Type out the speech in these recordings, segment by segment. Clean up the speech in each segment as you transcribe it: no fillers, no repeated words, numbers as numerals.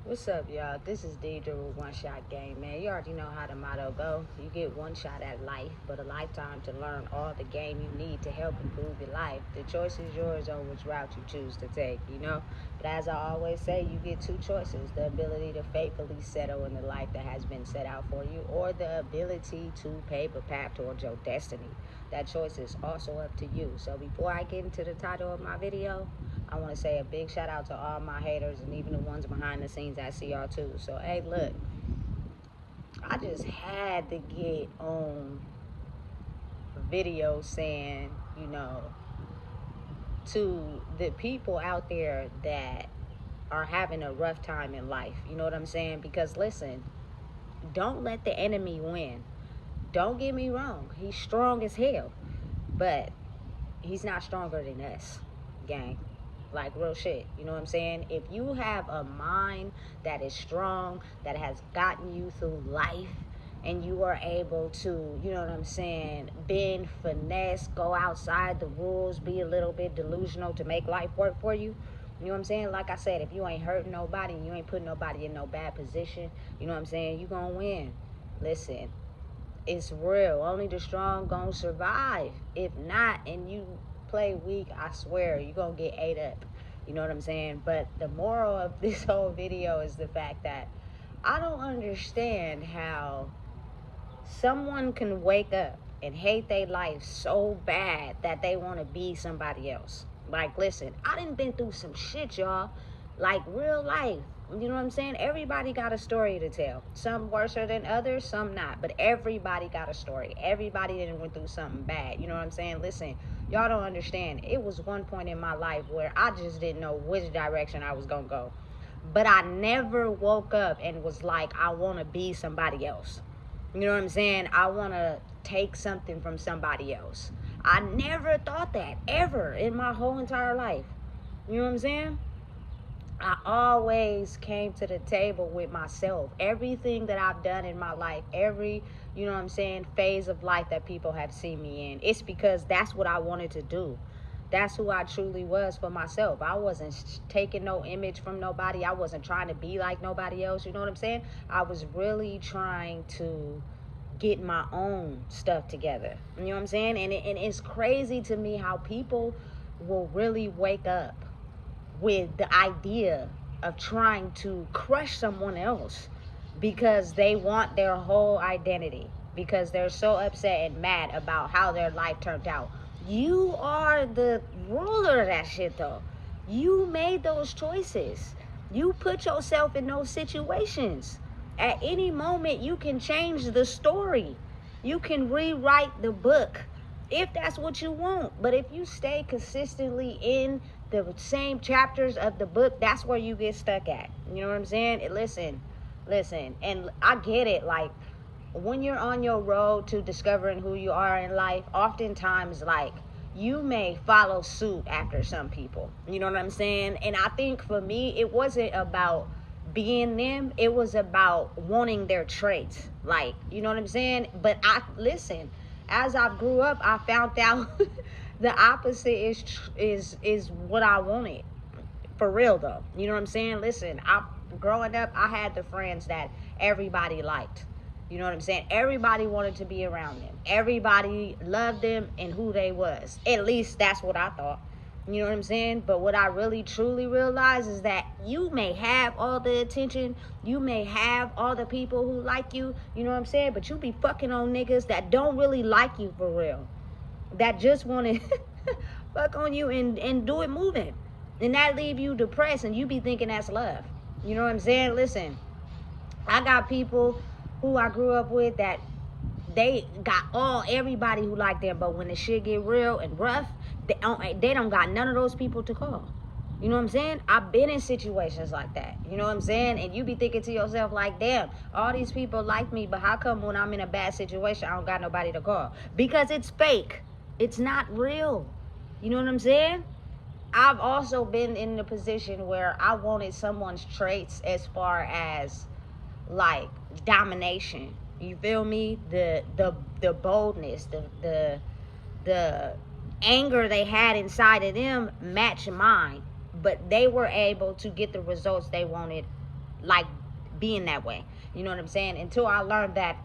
What's up, y'all? This is Deidre with One Shot Game, man. You already know how the motto go. You get one shot at life, but a lifetime to learn all the game you need to help improve your life. The choice is yours on which route you choose to take, you know? But as I always say, you get two choices. The ability to faithfully settle in the life that has been set out for you, or the ability to pave a path towards your destiny. That choice is also up to you. So before I get into the title of my video, I want to say a big shout out to all my haters and even the ones behind the scenes. I see y'all too. So, hey, look, I just had to get on video saying, to the people out there that are having a rough time in life. You know what I'm saying? Because listen, don't let the enemy win. Don't get me wrong. He's strong as hell, but he's not stronger than us, gang. Like, real shit. You know what I'm saying? If you have a mind that is strong, that has gotten you through life, and you are able to, you know what I'm saying, bend, finesse, go outside the rules, be a little bit delusional to make life work for you. You know what I'm saying? Like I said, if you ain't hurting nobody, you ain't putting nobody in no bad position, you know what I'm saying, you gonna win. Listen, it's real. Only the strong gonna survive. If not, and you play weak, I swear you're gonna get ate up. You know what I'm saying? But the moral of this whole video is the fact that I don't understand how someone can wake up and hate their life so bad that they want to be somebody else. Like, listen, I done been through some shit, y'all. Like, real life. You know what I'm saying? Everybody got a story to tell. Some worse than others, some not. But everybody got a story. Everybody didn't went through something bad. You know what I'm saying? Listen, y'all don't understand. It was one point in my life where I just didn't know which direction I was going to go. But I never woke up and was like, I want to be somebody else. You know what I'm saying? I want to take something from somebody else. I never thought that, ever, in my whole entire life. You know what I'm saying? I always came to the table with myself. Everything that I've done in my life, every, you know what I'm saying, phase of life that people have seen me in, it's because that's what I wanted to do. That's who I truly was for myself. I wasn't taking no image from nobody. I wasn't trying to be like nobody else. You know what I'm saying? I was really trying to get my own stuff together. You know what I'm saying? And it's crazy to me how people will really wake up with the idea of trying to crush someone else because they want their whole identity, because they're so upset and mad about how their life turned out. You are the ruler of that shit, though. You made those choices. You put yourself in those situations. At any moment, you can change the story. You can rewrite the book if that's what you want. But if you stay consistently in the same chapters of the book, that's where you get stuck at. You know what I'm saying? Listen, and I get it. Like, when you're on your road to discovering who you are in life, oftentimes, like, you may follow suit after some people. You know what I'm saying? And I think for me, it wasn't about being them. It was about wanting their traits. Like, you know what I'm saying? But listen, as I grew up, I found out the opposite is what I wanted. For real though. You know what I'm saying? Listen, growing up, I had the friends that everybody liked. You know what I'm saying? Everybody wanted to be around them. Everybody loved them and who they was. At least that's what I thought. You know what I'm saying? But what I really truly realized is that you may have all the attention, you may have all the people who like you, you know what I'm saying? But you be fucking on niggas that don't really like you for real. That just want to fuck on you and do it moving. And that leave you depressed and you be thinking that's love. You know what I'm saying? Listen, I got people who I grew up with that they got everybody who like them, but when the shit get real and rough, they don't got none of those people to call. You know what I'm saying? I've been in situations like that. You know what I'm saying? And you be thinking to yourself like, damn, all these people like me, but how come when I'm in a bad situation, I don't got nobody to call? Because it's fake. It's not real. You know what I'm saying? I've also been in the position where I wanted someone's traits as far as like domination. You feel me? The boldness, the anger they had inside of them matched mine, but they were able to get the results they wanted like being that way. You know what I'm saying? Until I learned that,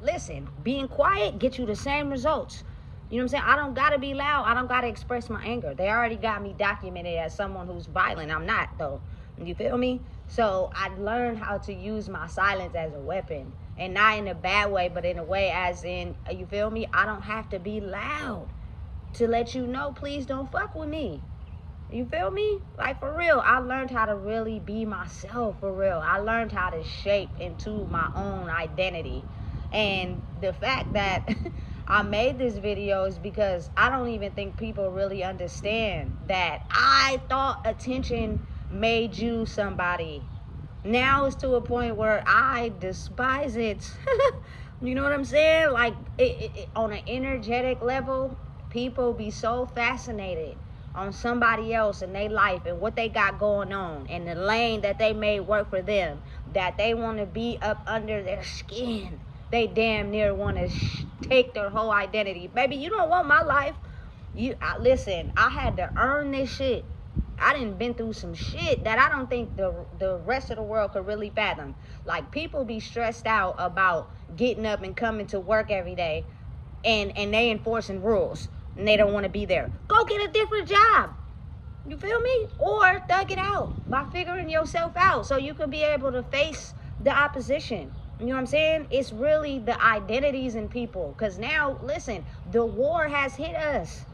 listen, being quiet gets you the same results. You know what I'm saying? I don't gotta be loud. I don't gotta express my anger. They already got me documented as someone who's violent. I'm not, though. You feel me? So I learned how to use my silence as a weapon. And not in a bad way, but in a way as in, you feel me? I don't have to be loud to let you know, please don't fuck with me. You feel me? Like, for real, I learned how to really be myself, for real. I learned how to shape into my own identity. And the fact that I made this video is because I don't even think people really understand that I thought attention made you somebody. Now it's to a point where I despise it. You know what I'm saying? Like, on an energetic level, people be so fascinated on somebody else and their life and what they got going on and the lane that they made work for them, that they want to be up under their skin. They damn near want to take their whole identity. Baby, you don't want my life. Listen, I had to earn this shit. I done been through some shit that I don't think the rest of the world could really fathom. Like, people be stressed out about getting up and coming to work every day, and they enforcing rules and they don't want to be there. Go get a different job. You feel me? Or thug it out by figuring yourself out so you can be able to face the opposition. You know what I'm saying? It's really the identities in people. Because now, listen, the war has hit us.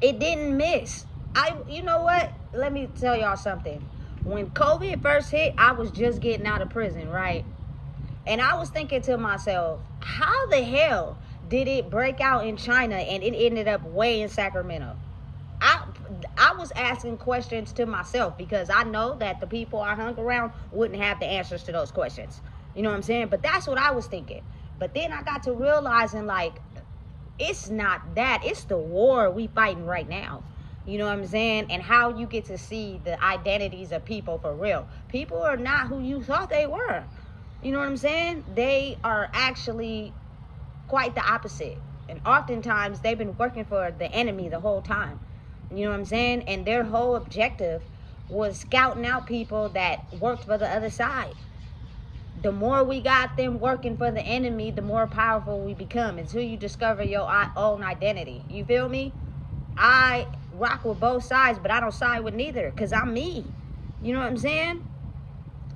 It didn't miss. You know what? Let me tell y'all something. When COVID first hit, I was just getting out of prison, right? And I was thinking to myself, how the hell did it break out in China and it ended up way in Sacramento? I was asking questions to myself because I know that the people I hung around wouldn't have the answers to those questions. You know what I'm saying? But that's what I was thinking. But then I got to realizing, like, it's not that. It's the war we fighting right now. You know what I'm saying? And how you get to see the identities of people for real. People are not who you thought they were. You know what I'm saying? They are actually quite the opposite. And oftentimes they've been working for the enemy the whole time. You know what I'm saying? And their whole objective was scouting out people that worked for the other side. The more we got them working for the enemy, the more powerful we become until you discover your own identity. You feel me? I rock with both sides, but I don't side with neither because I'm me. You know what I'm saying?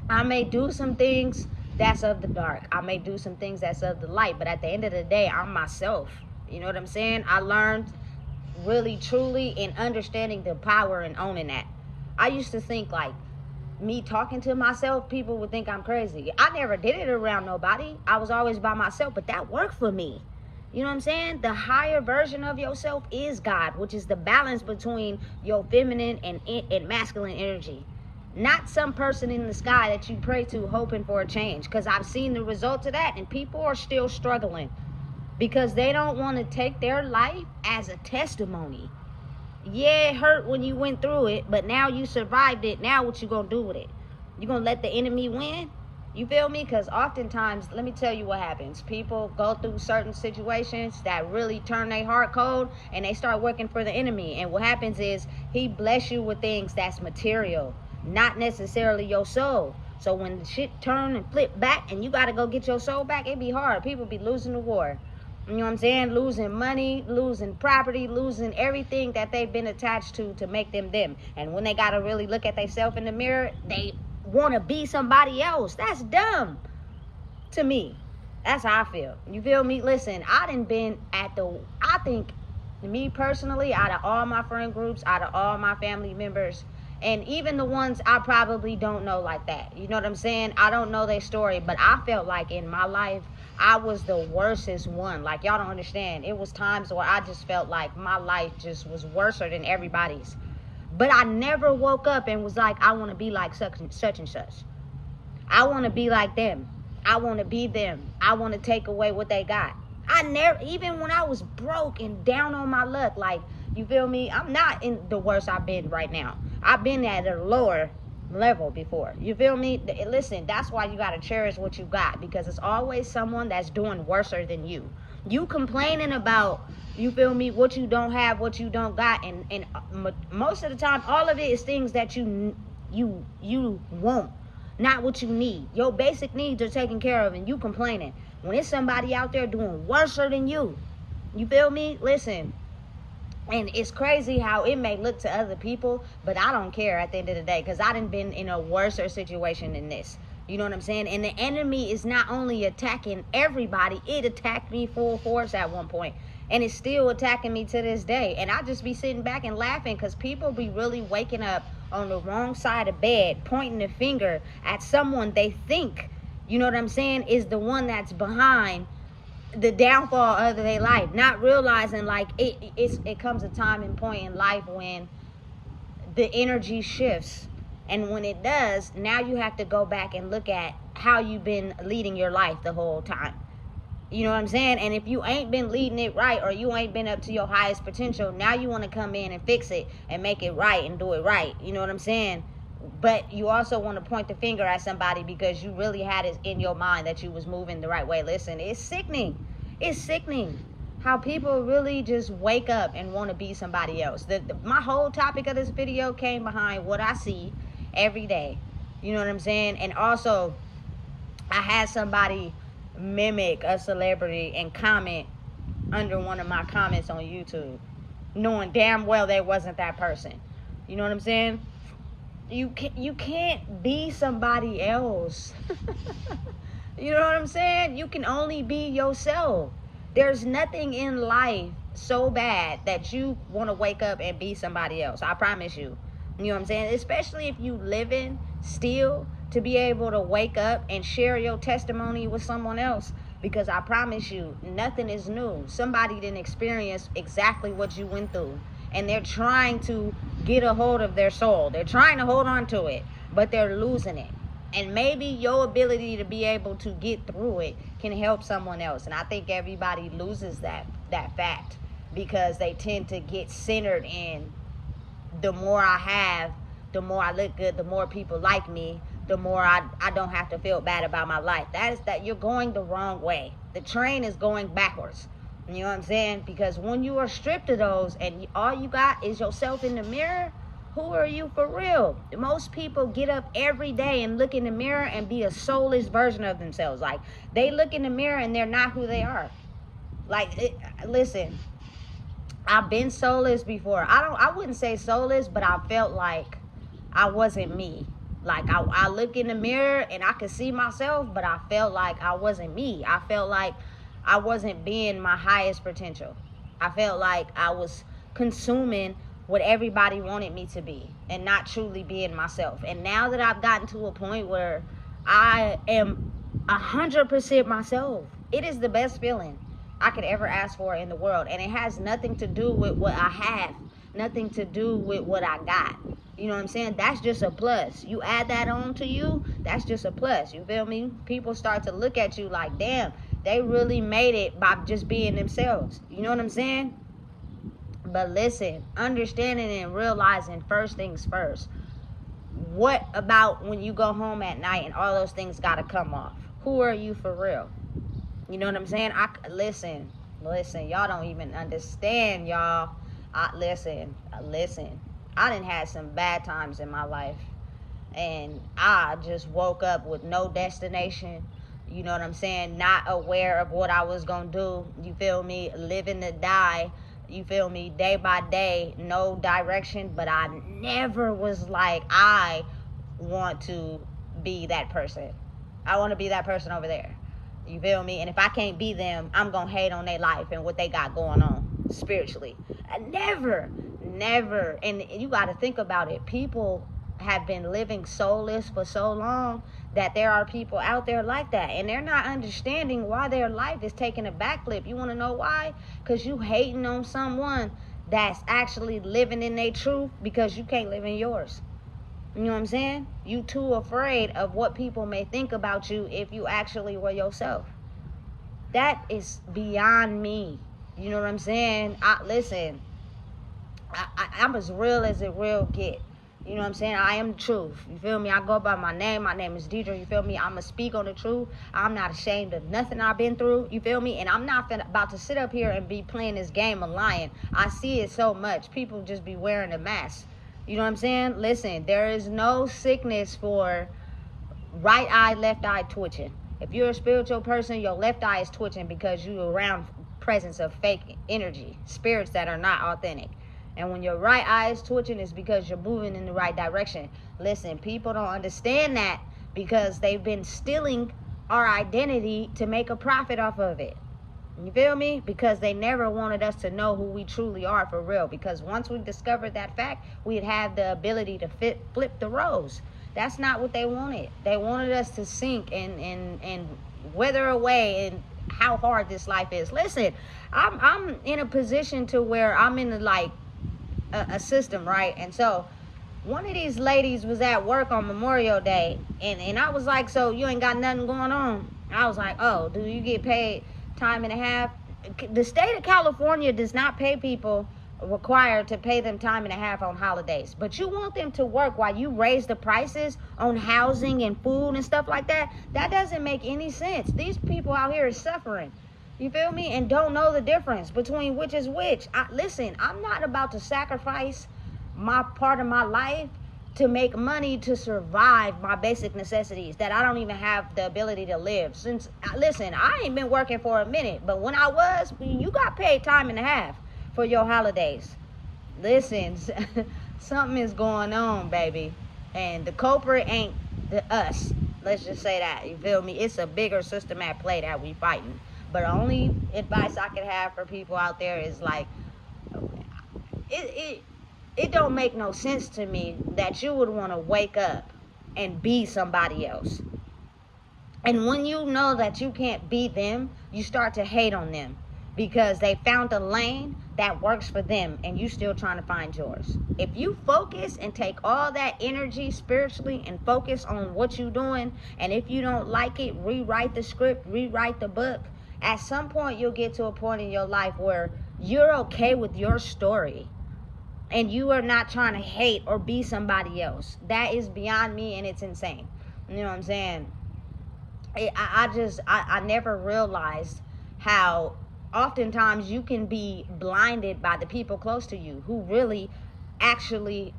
I may do some things that's of the dark. I may do some things that's of the light, but at the end of the day, I'm myself. You know what I'm saying? I learned really, truly in understanding the power and owning that. I used to think, like, me talking to myself, people would think I'm crazy. I never did it around nobody. I was always by myself, but that worked for me. You know what I'm saying? The higher version of yourself is God, which is the balance between your feminine and masculine energy. Not some person in the sky that you pray to hoping for a change. Because I've seen the results of that, and people are still struggling because they don't want to take their life as a testimony. Yeah, it hurt when you went through it, but now you survived it. Now what you gonna do with it? You gonna let the enemy win? You feel me? Because oftentimes, let me tell you what happens. People go through certain situations that really turn their heart cold, and they start working for the enemy. And what happens is he bless you with things that's material, not necessarily your soul. So when the shit turn and flip back and you got to go get your soul back, it be hard. People be losing the war. You know what I'm saying? Losing money, losing property, losing everything that they've been attached to make them them. And when they got to really look at themselves in the mirror, they want to be somebody else. That's dumb to me. That's how I feel. You feel me? Listen, I think me personally, out of all my friend groups, out of all my family members, and even the ones I probably don't know like that. You know what I'm saying? I don't know their story, but I felt like in my life, I was the worstest one. Like, y'all don't understand. It was times where I just felt like my life just was worse than everybody's. But I never woke up and was like, I want to be like such and such. I want to be like them. I want to be them. I want to take away what they got. I never, even when I was broke and down on my luck, like, you feel me? I'm not in the worst I've been right now. I've been at a lower level before. You feel me? Listen, that's why you got to cherish what you got, because it's always someone that's doing worse than you. You complaining about, you feel me, what you don't have, what you don't got, and most of the time, all of it is things that you want. not what you need. Your basic needs are taken care of and you complaining. When it's somebody out there doing worse than you feel me? Listen, and it's crazy how it may look to other people, but I don't care at the end of the day, because I done been in a worser situation than this. You know what I'm saying? And the enemy is not only attacking everybody, it attacked me full force at one point. And it's still attacking me to this day. And I just be sitting back and laughing because people be really waking up on the wrong side of bed, pointing the finger at someone they think, you know what I'm saying, is the one that's behind the downfall of their life, not realizing like it comes a time and point in life when the energy shifts, and when it does, now you have to go back and look at how you've been leading your life the whole time. You know what I'm saying? And if you ain't been leading it right, or you ain't been up to your highest potential, now you want to come in and fix it and make it right and do it right. You know what I'm saying? But you also want to point the finger at somebody because you really had it in your mind that you was moving the right way. Listen, it's sickening. It's sickening how people really just wake up and want to be somebody else. My whole topic of this video came behind what I see every day. You know what I'm saying? And also, I had somebody mimic a celebrity and comment under one of my comments on YouTube, knowing damn well they wasn't that person. You know what I'm saying? You can't be somebody else. You know what I'm saying? You can only be yourself. There's nothing in life so bad that you want to wake up and be somebody else. I promise you. You know what I'm saying? Especially if you living still, to be able to wake up and share your testimony with someone else. Because I promise you, nothing is new. Somebody didn't experience exactly what you went through. And they're trying to get a hold of their soul. They're trying to hold on to it, but they're losing it. And maybe your ability to be able to get through it can help someone else. And I think everybody loses that fact, because they tend to get centered in, the more I have, the more I look good, the more people like me, the more I don't have to feel bad about my life. That you're going the wrong way. The train is going backwards. You know what I'm saying? Because when you are stripped of those and all you got is yourself in the mirror, who are you for real? Most people get up every day and look in the mirror and be a soulless version of themselves. Like, they look in the mirror and they're not who they are. Listen, I've been soulless before. I wouldn't say soulless, but I felt like I wasn't me. Like, I look in the mirror and I could see myself, but I felt like I wasn't me. I felt like I wasn't being my highest potential. I felt like I was consuming what everybody wanted me to be and not truly being myself. And now that I've gotten to a point where I am 100% myself, it is the best feeling I could ever ask for in the world. And it has nothing to do with what I have, nothing to do with what I got. You know what I'm saying? That's just a plus. You add that on to you, that's just a plus. You feel me? People start to look at you like, damn, they really made it by just being themselves. You know what I'm saying? But listen, understanding and realizing, first things first. What about when you go home at night and all those things got to come off? Who are you for real? You know what I'm saying? Listen, y'all don't even understand, y'all. Listen. I done had some bad times in my life, and I just woke up with no destination. You know what I'm saying? Not aware of what I was gonna do. You feel me? Living to die. You feel me? Day by day, no direction. But I never was like, I want to be that person. I want to be that person over there. You feel me? And if I can't be them, I'm going to hate on their life and what they got going on spiritually. I never. And you got to think about it. People have been living soulless for so long that there are people out there like that, and they're not understanding why their life is taking a backflip. You want to know why? Because you hating on someone that's actually living in their truth, because you can't live in yours. You know what I'm saying? You too afraid of what people may think about you if you actually were yourself. That is beyond me. You know what I'm saying? I'm as real as it real get. You know what I'm saying? I am the truth. You feel me? I go by my name. My name is Deidre. You feel me? I'm going to speak on the truth. I'm not ashamed of nothing I've been through. You feel me? And I'm not about to sit up here and be playing this game of lying. I see it so much. People just be wearing a mask. You know what I'm saying? Listen, there is no sickness for right eye, left eye twitching. If you're a spiritual person, your left eye is twitching because you're around presence of fake energy, spirits that are not authentic. And when your right eye is twitching, it's because you're moving in the right direction. Listen, people don't understand that because they've been stealing our identity to make a profit off of it. You feel me? Because they never wanted us to know who we truly are for real. Because once we discovered that fact, we'd have the ability to flip the roles. That's not what they wanted. They wanted us to sink and wither away and how hard this life is. Listen, I'm in a position to where I'm in a system, right? And so one of these ladies was at work on Memorial Day, and I was like, so you ain't got nothing going on? I was like, oh, do you get paid time and a half? The state of California does not pay people required to pay them time and a half on holidays, but you want them to work while you raise the prices on housing and food and stuff like that. That doesn't make any sense. These people out here are suffering, you feel me, and don't know the difference between which is which. Listen, I'm not about to sacrifice my part of my life to make money to survive my basic necessities that I don't even have the ability to live. Listen, I ain't been working for a minute, but when I was, you got paid time and a half for your holidays. Listen, something is going on, baby, and the culprit ain't us. Let's just say that, you feel me? It's a bigger system at play that we fighting. But the only advice I could have for people out there is like, it don't make no sense to me that you would want to wake up and be somebody else. And when you know that you can't be them, you start to hate on them because they found a lane that works for them and you still trying to find yours. If you focus and take all that energy spiritually and focus on what you're doing, and if you don't like it, rewrite the script, rewrite the book. At some point, you'll get to a point in your life where you're okay with your story. And you are not trying to hate or be somebody else. That is beyond me, and it's insane. You know what I'm saying? I never realized how oftentimes you can be blinded by the people close to you who really actually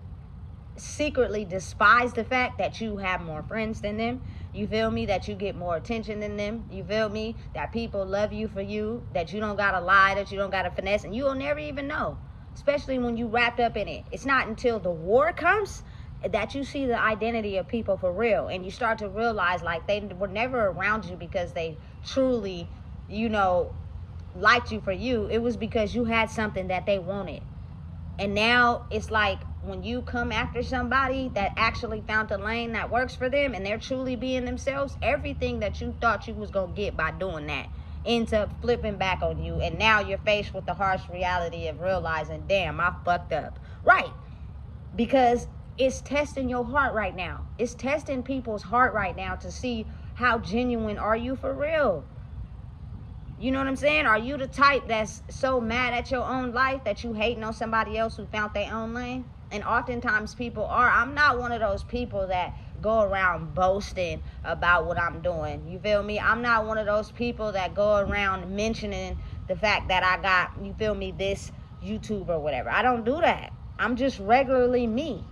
secretly despise the fact that you have more friends than them. You feel me? That you get more attention than them. You feel me? That people love you for you. That you don't gotta lie. That you don't gotta finesse. And you'll never even know. Especially when you wrapped up in it. It's not until the war comes that you see the identity of people for real. And you start to realize like they were never around you because they truly, liked you for you. It was because you had something that they wanted. And now it's like when you come after somebody that actually found a lane that works for them and they're truly being themselves, everything that you thought you was going to get by doing that ends up flipping back on you, and now you're faced with the harsh reality of realizing, damn, I fucked up. Right. Because it's testing your heart right now. It's testing people's heart right now to see how genuine are you for real. You know what I'm saying? Are you the type that's so mad at your own life that you hating on somebody else who found their own lane? And oftentimes people are. I'm not one of those people that go around boasting about what I'm doing. You feel me? I'm not one of those people that go around mentioning the fact that I got, you feel me, this YouTube or whatever. I don't do that. I'm just regularly me,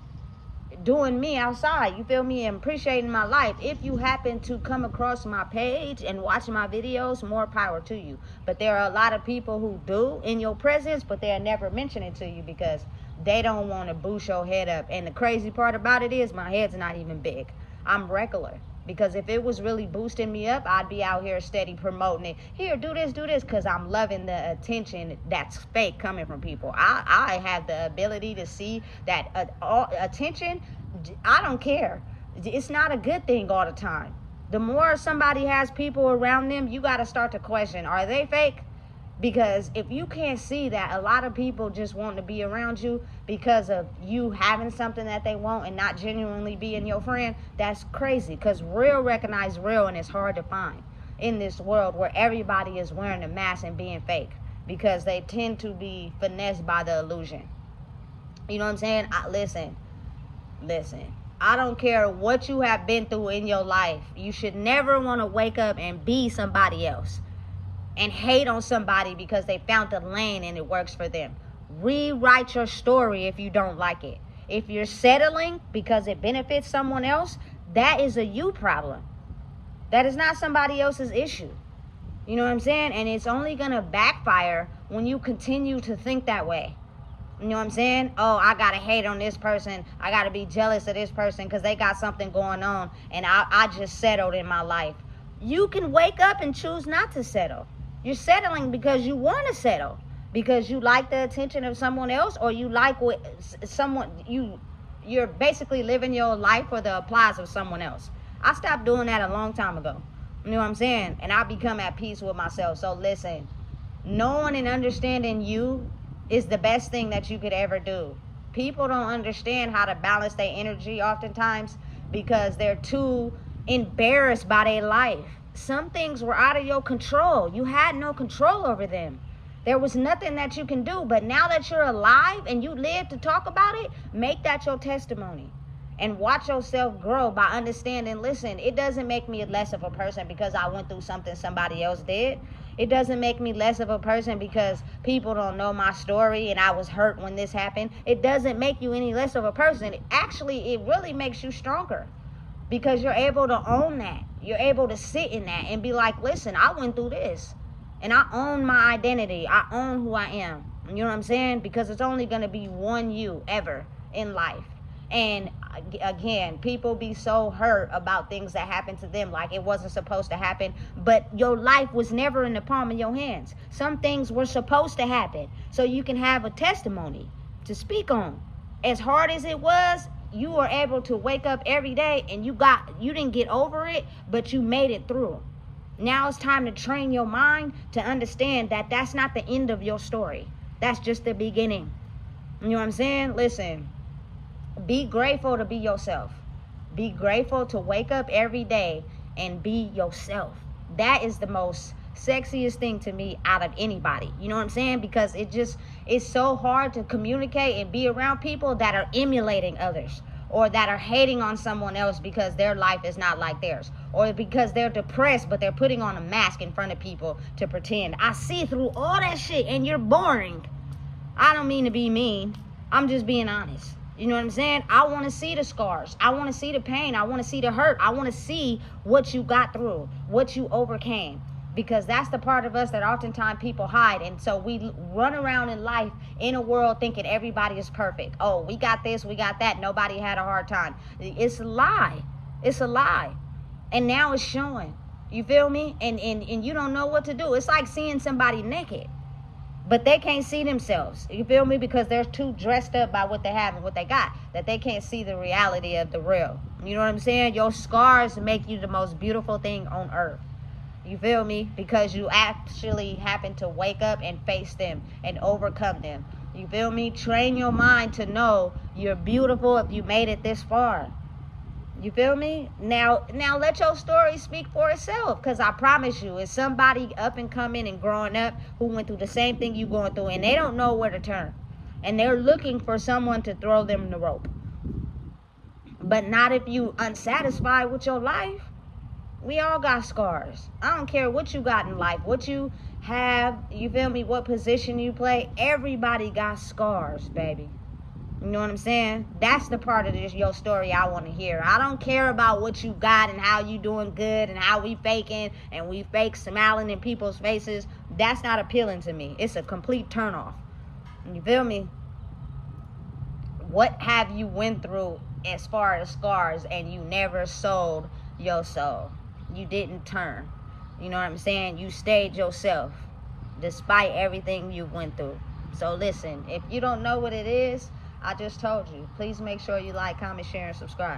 doing me outside, you feel me, and appreciating my life. If you happen to come across my page and watch my videos, more power to you. But there are a lot of people who do in your presence, but they'll never mention it to you because they don't want to boost your head up. And the crazy part about it is my head's not even big. I'm regular. Because if it was really boosting me up, I'd be out here steady promoting it. Here, do this, because I'm loving the attention that's fake coming from people. I have the ability to see that attention, I don't care. It's not a good thing all the time. The more somebody has people around them, you got to start to question, are they fake? Because if you can't see that a lot of people just want to be around you because of you having something that they want and not genuinely being your friend, that's crazy. Because real recognize real, and it's hard to find in this world where everybody is wearing a mask and being fake because they tend to be finessed by the illusion. You know what I'm saying? Listen. I don't care what you have been through in your life. You should never want to wake up and be somebody else and hate on somebody because they found a lane and it works for them. Rewrite your story if you don't like it. If you're settling because it benefits someone else, That is a you problem. That is not somebody else's issue. You know what I'm saying? And it's only going to backfire when you continue to think that way. You know what I'm saying? Oh, I got to hate on this person. I got to be jealous of this person because they got something going on and I just settled in my life. You can wake up and choose not to settle. You're settling because you want to settle. Because you like the attention of someone else, or you like what someone, you're basically living your life for the applause of someone else. I stopped doing that a long time ago. You know what I'm saying? And I become at peace with myself. So listen, knowing and understanding you is the best thing that you could ever do. People don't understand how to balance their energy oftentimes because they're too embarrassed by their life. Some things were out of your control. You had no control over them. There was nothing that you can do. But now that you're alive and you live to talk about it, make that your testimony. And watch yourself grow by understanding, listen, it doesn't make me less of a person because I went through something somebody else did. It doesn't make me less of a person because people don't know my story and I was hurt when this happened. It doesn't make you any less of a person. Actually, it really makes you stronger because you're able to own that. You're able to sit in that and be like, listen, I went through this and I own my identity. I own who I am. You know what I'm saying? Because it's only going to be one you ever in life. And again, people be so hurt about things that happen to them like it wasn't supposed to happen, but your life was never in the palm of your hands. Some things were supposed to happen so you can have a testimony to speak on. As hard as it was, you were able to wake up every day and you didn't get over it, but you made it through. Now it's time to train your mind to understand that that's not the end of your story. That's just the beginning. You know what I'm saying? Listen. Be grateful to be yourself. Be grateful to wake up every day and be yourself. That is the most sexiest thing to me out of anybody. You know what I'm saying? Because it's so hard to communicate and be around people that are emulating others or that are hating on someone else because their life is not like theirs or because they're depressed but they're putting on a mask in front of people to pretend. I see through all that shit and you're boring. I don't mean to be mean. I'm just being honest. You know what I'm saying? I want to see the scars. I want to see the pain. I want to see the hurt. I want to see what you got through, what you overcame. Because that's the part of us that oftentimes people hide. And so we run around in life in a world thinking everybody is perfect. Oh, we got this, we got that. Nobody had a hard time. It's a lie. It's a lie. And now it's showing. You feel me? And you don't know what to do. It's like seeing somebody naked. But they can't see themselves. You feel me? Because they're too dressed up by what they have and what they got, that they can't see the reality of the real. You know what I'm saying? Your scars make you the most beautiful thing on earth. You feel me? Because you actually happen to wake up and face them and overcome them. You feel me? Train your mind to know you're beautiful if you made it this far. You feel me? Now let your story speak for itself. Because I promise you, it's somebody up and coming and growing up who went through the same thing you going through. And they don't know where to turn. And they're looking for someone to throw them the rope. But not if you unsatisfied with your life. We all got scars. I don't care what you got in life. What you have. You feel me? What position you play. Everybody got scars, baby. You know what I'm saying? That's the part of your story I want to hear. I don't care about what you got and how you doing good and how we faking and we fake smiling in people's faces. That's not appealing to me. It's a complete turnoff. You feel me? What have you went through as far as scars and you never sold your soul? You didn't turn. You know what I'm saying? You stayed yourself despite everything you went through. So listen, if you don't know what it is, I just told you. Please make sure you like, comment, share, and subscribe.